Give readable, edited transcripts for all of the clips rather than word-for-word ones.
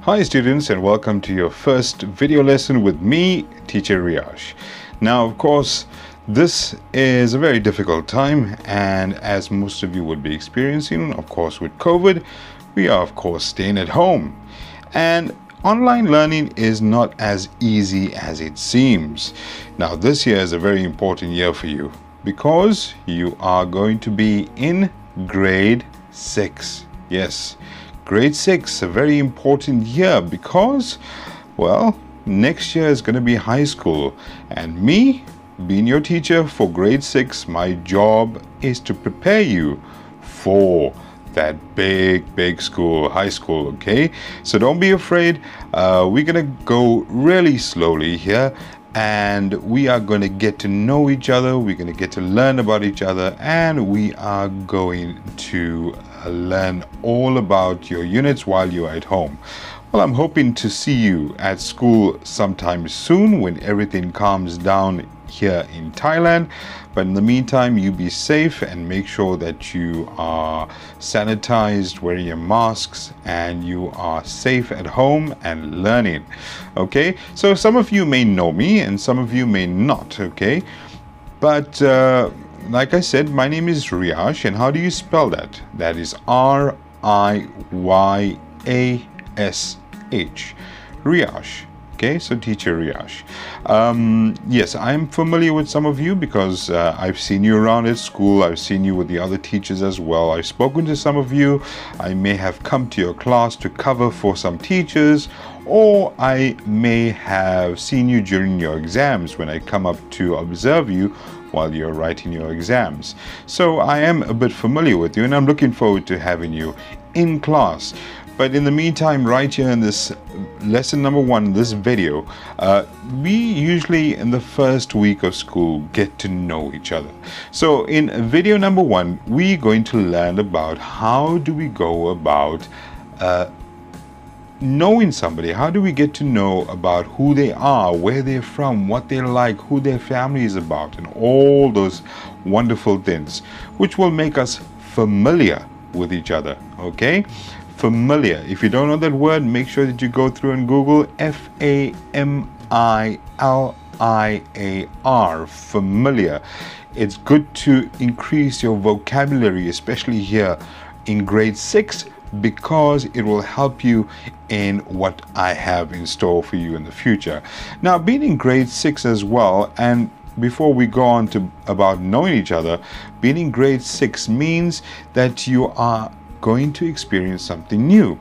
Hi students, and welcome to your first video lesson with me, Teacher Riyash. Now of course this is a very difficult time, and as most of you would be experiencing, of course with COVID, we are of course staying at home, and online learning is not as easy as it seems. Now this year is a very important year for you because you are going to be in grade 6. Yes, grade 6, a very important year because, well, next year is going to be high school, and me, being your teacher for grade 6, my job is to prepare you for that big school, high school, okay? So don't be afraid. We're going to go really slowly here, and we are going to get to know each other. We're going to get to learn about each other, and we are going to learn all about your units while you're at home. Well, I'm hoping to see you at school sometime soon when everything calms down here in Thailand. But in the meantime, you be safe and make sure that you are sanitized, wearing your masks, and you are safe at home and learning. Okay, so some of you may know me and some of you may not, okay? But like I said, my name is Riyash, and how do you spell that? That is R-I-Y-A-S-H. Riyash. Okay, so Teacher Riyash. Yes, I'm familiar with some of you because I've seen you around at school. I've seen you with the other teachers as well. I've spoken to some of you. I may have come to your class to cover for some teachers, or I may have seen you during your exams when I come up to observe you while you're writing your exams. So I am a bit familiar with you, and I'm looking forward to having you in class. But in the meantime, right here in this lesson number 1, this video, we usually in the first week of school get to know each other. So in video number 1, we're going to learn about how do we go about knowing somebody. How do we get to know about who they are, where they're from, what they're like, who their family is about, and all those wonderful things, which will make us familiar with each other, okay? Familiar. If you don't know that word, make sure that you go through and Google F-A-M-I-L-I-A-R, familiar. It's good to increase your vocabulary, especially here in grade 6, because it will help you in what I have in store for you in the future. Now, being in grade 6 as well, and before we go on to about knowing each other, being in grade 6 means that you are going to experience something new.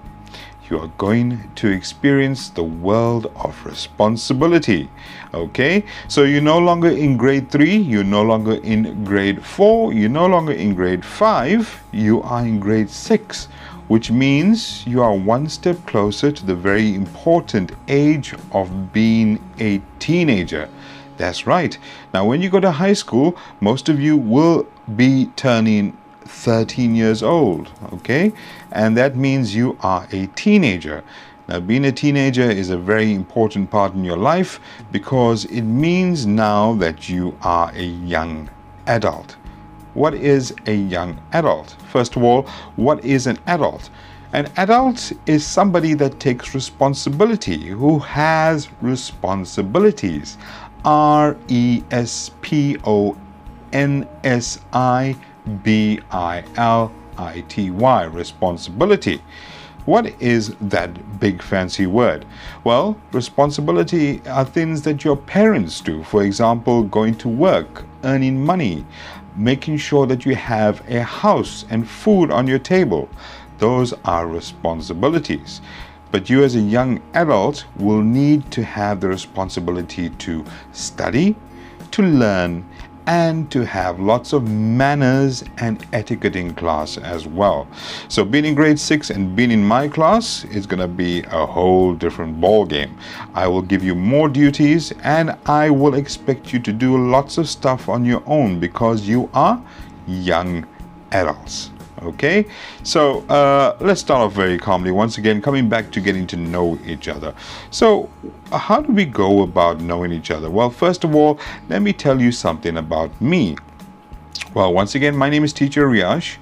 You are going to experience the world of responsibility. Okay, so you're no longer in grade 3, you're no longer in grade 4, you're no longer in grade 5, you are in grade 6, which means you are one step closer to the very important age of being a teenager. That's right. Now when you go to high school, most of you will be turning 13 years old, okay? And that means you are a teenager. Now, being a teenager is a very important part in your life because it means now that you are a young adult. What is a young adult? First of all, what is an adult? An adult is somebody that takes responsibility, who has responsibilities. R-E-S-P-O-N-S-I-B-I-L-I-T-Y, responsibility. What is that big fancy word? Well, responsibility are things that your parents do. For example, going to work, earning money, making sure that you have a house and food on your table. Those are responsibilities. But you as a young adult will need to have the responsibility to study, to learn, and to have lots of manners and etiquette in class as well. So being in grade 6 and being in my class is going to be a whole different ball game. I will give you more duties, and I will expect you to do lots of stuff on your own because you are young adults. Okay, so let's start off very calmly. Once again, coming back to getting to know each other. So how do we go about knowing each other? Well, first of all, let me tell you something about me. Well, once again, my name is Teacher Riyash,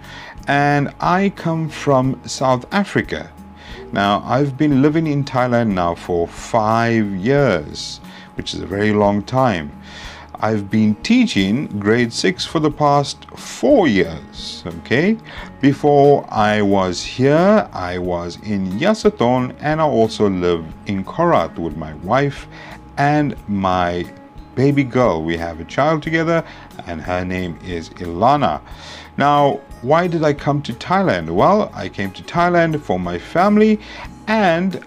and I come from South Africa. Now, I've been living in Thailand now for 5 years, which is a very long time. I've been teaching grade 6 for the past 4 years, okay? Before I was here, I was in Yasathon, and I also lived in Korat with my wife and my baby girl. We have a child together, and her name is Ilana. Now, why did I come to Thailand? Well, I came to Thailand for my family and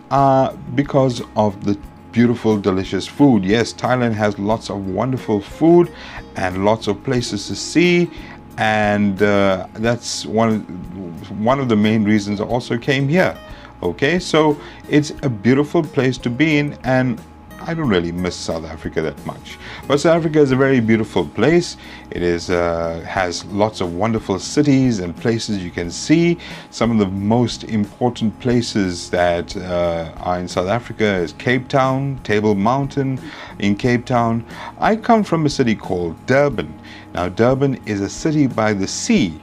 because of the beautiful, delicious food. Yes, Thailand has lots of wonderful food and lots of places to see, and that's one of the main reasons I also came here. Okay, so it's a beautiful place to be in, and I don't really miss South Africa that much. But South Africa is a very beautiful place. It is has lots of wonderful cities and places you can see. Some of the most important places that are in South Africa is Cape Town, Table Mountain in Cape Town. I come from a city called Durban. Now, Durban is a city by the sea,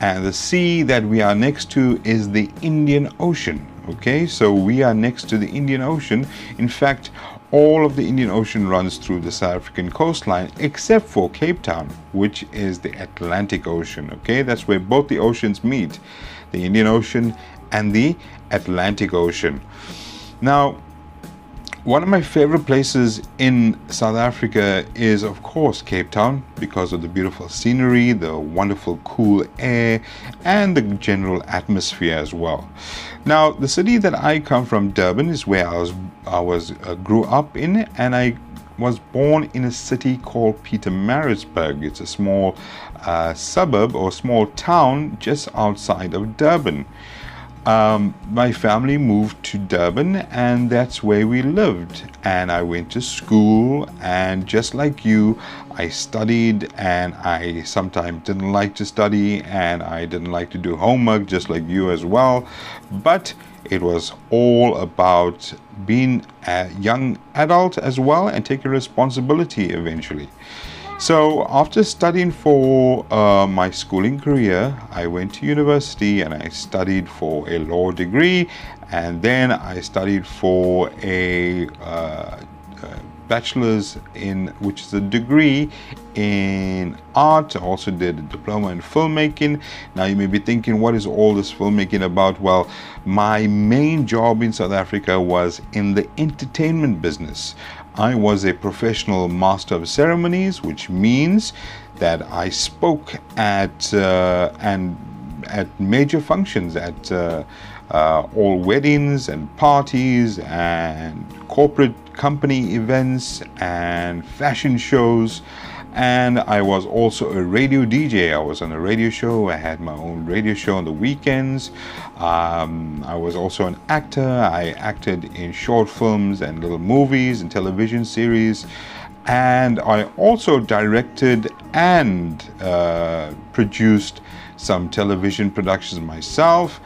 and the sea that we are next to is the Indian Ocean. Okay, so we are next to the Indian Ocean. In fact, all of the Indian Ocean runs through the South African coastline except for Cape Town, which is the Atlantic Ocean. Okay, that's where both the oceans meet, the Indian Ocean and the Atlantic Ocean. Now, one of my favorite places in South Africa is, of course, Cape Town, because of the beautiful scenery, the wonderful cool air, and the general atmosphere as well. Now, the city that I come from, Durban, is where I grew up in, and I was born in a city called Pietermaritzburg. It's a small suburb or small town just outside of Durban. My family moved to Durban, and that's where we lived, and I went to school, and just like you, I studied, and I sometimes didn't like to study, and I didn't like to do homework, just like you as well, but it was all about being a young adult as well and taking responsibility eventually. So after studying for my schooling career, I went to university and I studied for a law degree, and then I studied for a bachelor's which is a degree in art. I also did a diploma in filmmaking. Now you may be thinking, what is all this filmmaking about? Well, my main job in South Africa was in the entertainment business. I was a professional master of ceremonies, which means that I spoke at major functions, at all weddings and parties and corporate company events and fashion shows. And I was also a radio DJ. I was on a radio show. I had my own radio show on the weekends. I was also an actor. I acted in short films and little movies and television series. And I also directed and produced some television productions myself.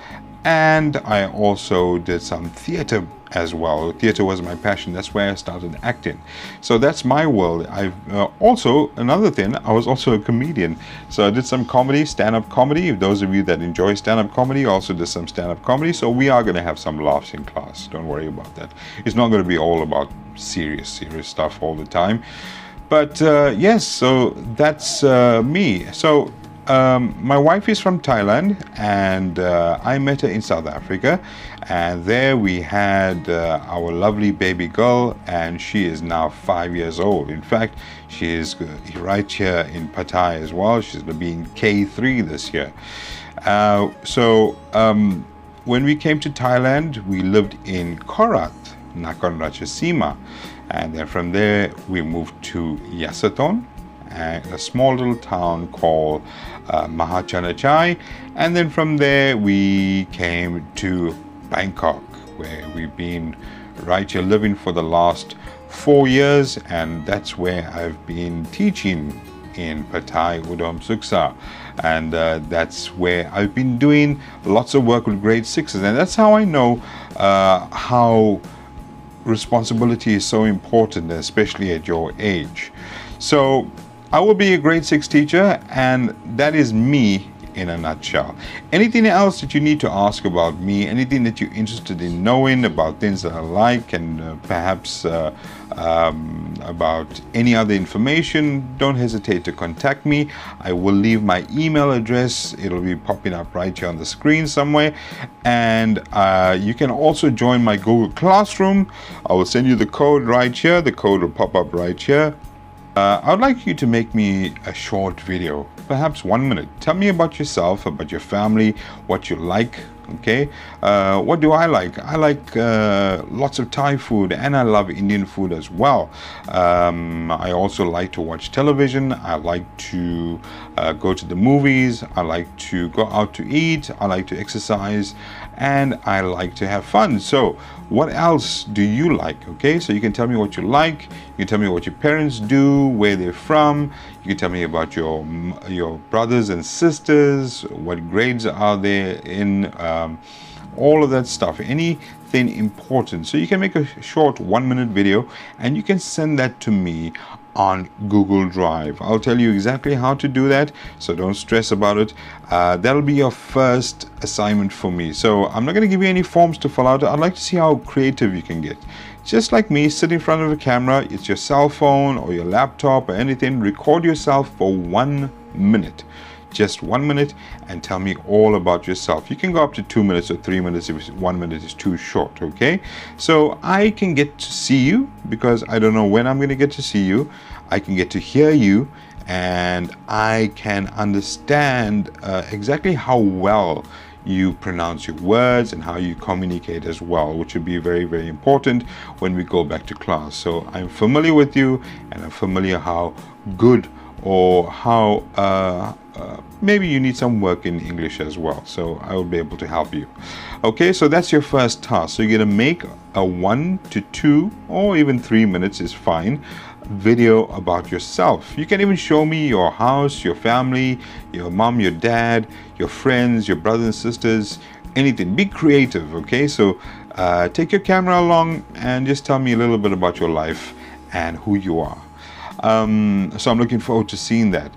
And I also did some theater as well. Theater was my passion. That's where I started acting. So that's my world. I've also, another thing, I was also a comedian. So I did some comedy, stand-up comedy. Those of you that enjoy stand-up comedy, also did some stand-up comedy. So we are going to have some laughs in class. Don't worry about that. It's not going to be all about serious stuff all the time. But yes, so that's me. So my wife is from Thailand, and I met her in South Africa, and there we had our lovely baby girl, and she is now 5 years old. In fact, she is right here in Pattaya as well. She's going to be in K3 this year. When we came to Thailand, we lived in Korat, Nakhon Ratchasima, and then from there we moved to Yasathon, a small little town called Mahachanachai, and then from there we came to Bangkok, where we've been right here living for the last 4 years, and that's where I've been teaching in Pattaya Udom Suksa, and that's where I've been doing lots of work with grade 6s, and that's how I know how responsibility is so important, especially at your age. So I will be a grade 6 teacher, and that is me in a nutshell. Anything else that you need to ask about me, anything that you're interested in knowing about things that I like, and perhaps about any other information, don't hesitate to contact me. I will leave my email address. It'll be popping up right here on the screen somewhere. And you can also join my Google Classroom. I will send you the code right here. The code will pop up right here. I would like you to make me a short video, perhaps 1 minute. Tell me about yourself, about your family, what you like. Okay, what do I like? I like lots of Thai food, and I love Indian food as well. I also like to watch television. I like to go to the movies. I like to go out to eat. I like to exercise, and I like to have fun. So what else do you like? Okay, so you can tell me what you like. You can tell me what your parents do, where they're from. You can tell me about your brothers and sisters, what grades are they in, all of that stuff, anything important. So you can make a short 1 minute video and you can send that to me on Google Drive. I'll tell you exactly how to do that, so don't stress about it. That'll be your first assignment for me. So I'm not going to give you any forms to fill out. I'd like to see how creative you can get. Just like me, sit in front of a camera, it's your cell phone or your laptop or anything, record yourself for 1 minute. Just 1 minute, and tell me all about yourself. You can go up to 2 minutes or 3 minutes if 1 minute is too short. Okay, so I can get to see you, because I don't know when I'm going to get to see you. I can get to hear you, and I can understand exactly how well you pronounce your words and how you communicate as well, which would be very, very important when we go back to class. So I'm familiar with you, and I'm familiar how good or how maybe you need some work in English as well, so I will be able to help you. Okay, so that's your first task. So you're going to make a 1 to 2 or even 3 minutes is fine video about yourself. You can even show me your house, your family, your mom, your dad, your friends, your brothers and sisters, anything. Be creative. Okay, so take your camera along and just tell me a little bit about your life and who you are. So I'm looking forward to seeing that.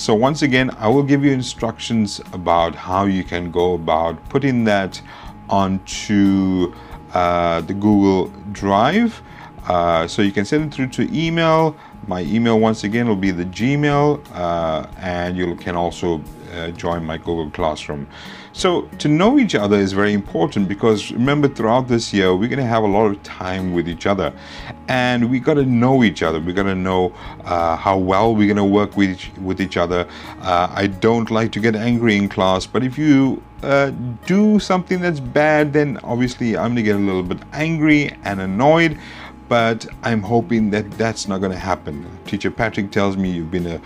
So once again, I will give you instructions about how you can go about putting that onto the Google Drive. So you can send it through to email. My email, once again, will be the Gmail, and you can also join my Google Classroom. So to know each other is very important, because remember, throughout this year we're going to have a lot of time with each other, and we got to know each other. We got to know how well we're going to work with each other. I don't like to get angry in class, but if you do something that's bad, then obviously I'm going to get a little bit angry and annoyed. But I'm hoping that that's not going to happen. Teacher Patrick tells me you've been a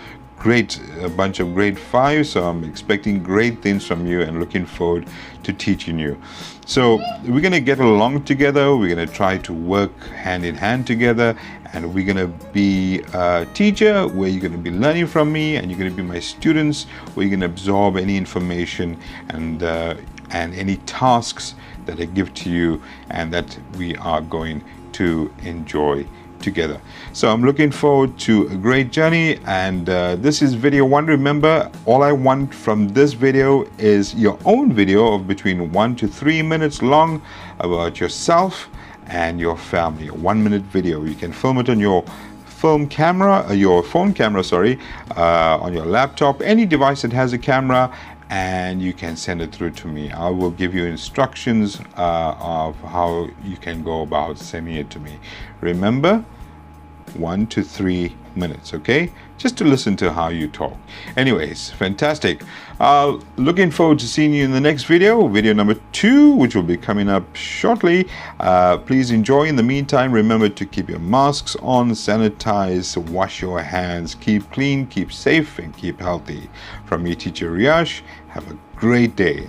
bunch of grade 5, so I'm expecting great things from you and looking forward to teaching you. So we're going to get along together. We're going to try to work hand in hand together, and we're going to be a teacher where you're going to be learning from me, and you're going to be my students where you're going to absorb any information and any tasks that I give to you, and that we are going to enjoy together. So I'm looking forward to a great journey, and this is video 1. Remember, all I want from this video is your own video of between 1 to 3 minutes long about yourself and your family. A 1 minute video. You can film it on your phone camera, on your laptop, any device that has a camera, and you can send it through to me. I will give you instructions of how you can go about sending it to me. Remember, 1 to 3 minutes, okay? Just to listen to how you talk. Anyways, fantastic. Looking forward to seeing you in the next video, video number 2, which will be coming up shortly. Please enjoy. In the meantime, remember to keep your masks on, sanitize, wash your hands, keep clean, keep safe, and keep healthy. From me, Teacher Riyash, have a great day.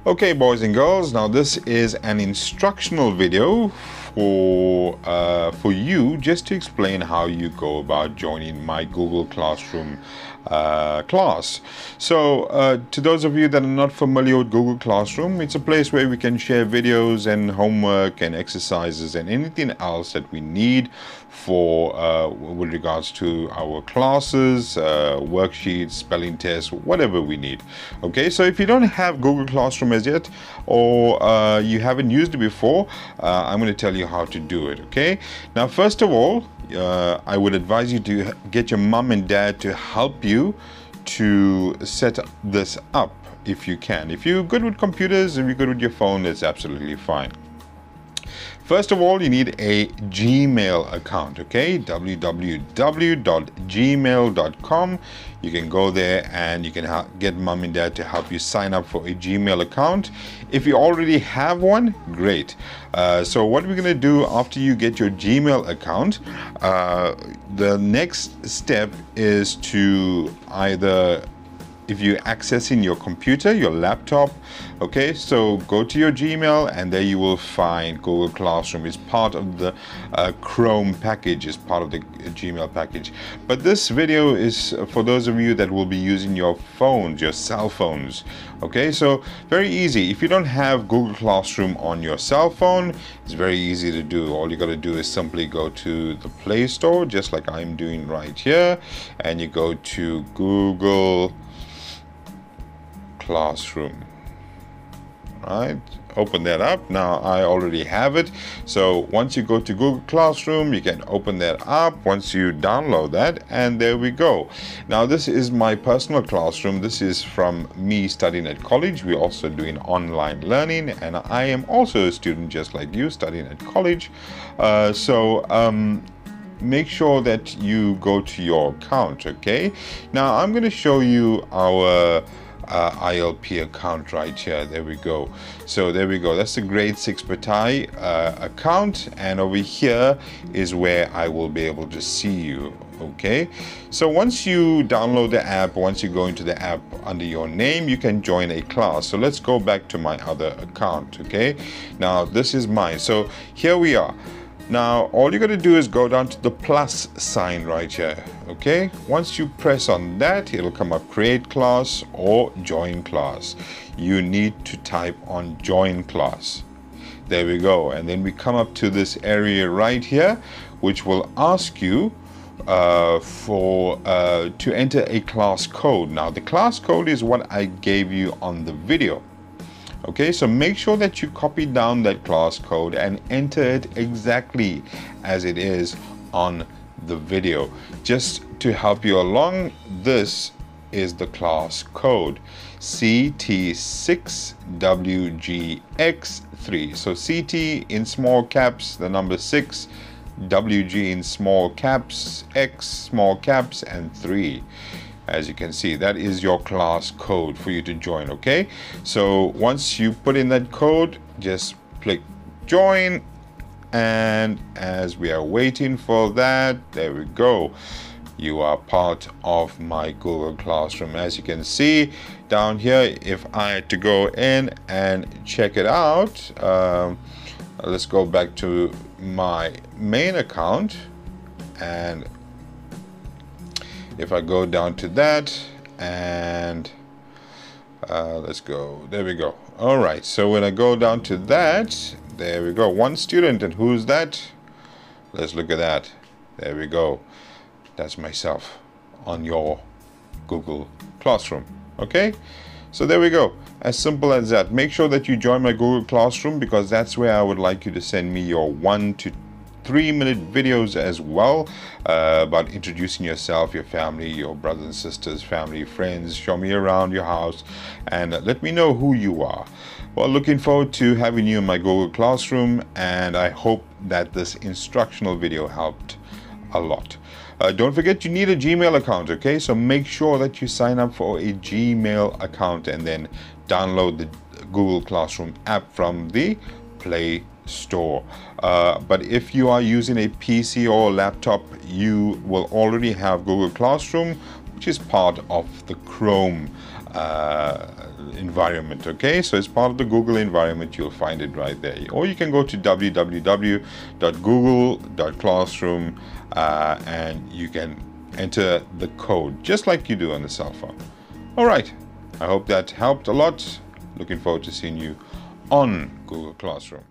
Okay, boys and girls, now this is an instructional video for you just to explain how you go about joining my Google Classroom class. So to those of you that are not familiar with Google Classroom, it's a place where we can share videos and homework and exercises and anything else that we need for with regards to our classes, worksheets, spelling tests, whatever we need. Okay, so if you don't have Google Classroom as yet, or you haven't used it before, I'm going to tell you how to do it. Okay, now first of all, I would advise you to get your mom and dad to help you to set this up if you can. If you're good with computers, if you're good with your phone, that's absolutely fine. First of all, you need a Gmail account, okay? www.gmail.com. You can go there and you can get mom and dad to help you sign up for a Gmail account. If you already have one, great. So what we're going to do after you get your Gmail account, the next step is to either, if you're accessing your computer, your laptop, okay, so go to your Gmail and there you will find Google Classroom. It's part of the Chrome package, it's part of the Gmail package. But this video is for those of you that will be using your phones, your cell phones. Okay, so very easy. If you don't have Google Classroom on your cell phone, it's very easy to do. All you got to do is simply go to the Play Store, just like I'm doing right here, and you go to Google Classroom. Right, open that up. Now I already have it, so once you go to Google Classroom, you can open that up once you download that, and there we go. Now this is my personal classroom. This is from me studying at college. We're also doing online learning, and I am also a student just like you studying at college. Make sure that you go to your account. Okay, now I'm going to show you our ILP account right here. There we go. So there we go. That's the grade 6 Patai account, and over here is where I will be able to see you. Okay, so once you download the app, once you go into the app under your name, you can join a class. So let's go back to my other account. Okay, now this is mine. So here we are. Now all you got to do is go down to the plus sign right here. Okay, once you press on that, it'll come up create class or join class. You need to type on join class. There we go. And then we come up to this area right here, which will ask you to enter a class code. Now the class code is what I gave you on the video. Okay, so make sure that you copy down that class code and enter it exactly as it is on the video. Just to help you along, this is the class code CT6WGX3. So CT in small caps, the number 6, WG in small caps, X small caps, and 3. As you can see, that is your class code for you to join. Okay, so once you put in that code, just click join, and as we are waiting for that, there we go, you are part of my Google Classroom. As you can see down here, if I had to go in and check it out, let's go back to my main account, and if I go down to that, and let's go, there we go. All right, so when I go down to that, there we go, one student. And who's that? Let's look at that. There we go. That's myself on your Google Classroom. Okay, so there we go, as simple as that. Make sure that you join my Google Classroom, because that's where I would like you to send me your 1 to 3-minute videos as well, about introducing yourself, your family, your brothers and sisters, family, friends. Show me around your house and let me know who you are. Well, looking forward to having you in my Google Classroom, and I hope that this instructional video helped a lot. Don't forget, you need a Gmail account. Okay, so make sure that you sign up for a Gmail account and then download the Google Classroom app from the Play Store. But if you are using a PC or laptop, you will already have Google Classroom, which is part of the Chrome environment. Okay, so it's part of the Google environment. You'll find it right there, or you can go to www.google.classroom and you can enter the code just like you do on the cell phone. All right, I hope that helped a lot. Looking forward to seeing you on Google Classroom.